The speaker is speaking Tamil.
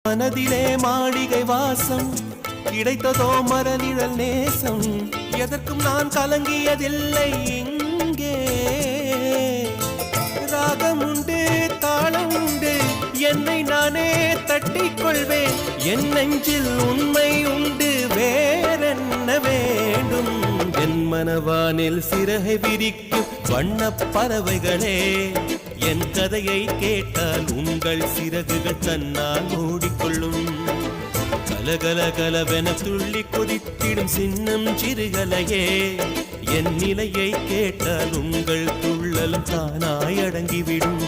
மனதிலே மாளிகை வாசம் கிடைத்ததோ மரநிழல் நேசம் எதற்கும் நான் கலங்கியதில்லை இங்கே ராகம் உண்டு தாளம் உண்டு என்னை நானே தட்டிக் கொள்வேன் என் நெஞ்சில் உண்மை உண்டு வேறென்ன வேண்டும் என் மனவானில் சிறகை விரிக்கும் வண்ணப் பறவைகளே என் கதையை கேட்டால் உங்கள் சிறகுகள் தன்னால் மூடிக்கொள்ளும் கலகல கலவென துள்ளி கொதித்திடும் சின்னம் சிறுகலையே என் நிலையை கேட்டால் உங்கள் துள்ளலும் தானாய் அடங்கிவிடும்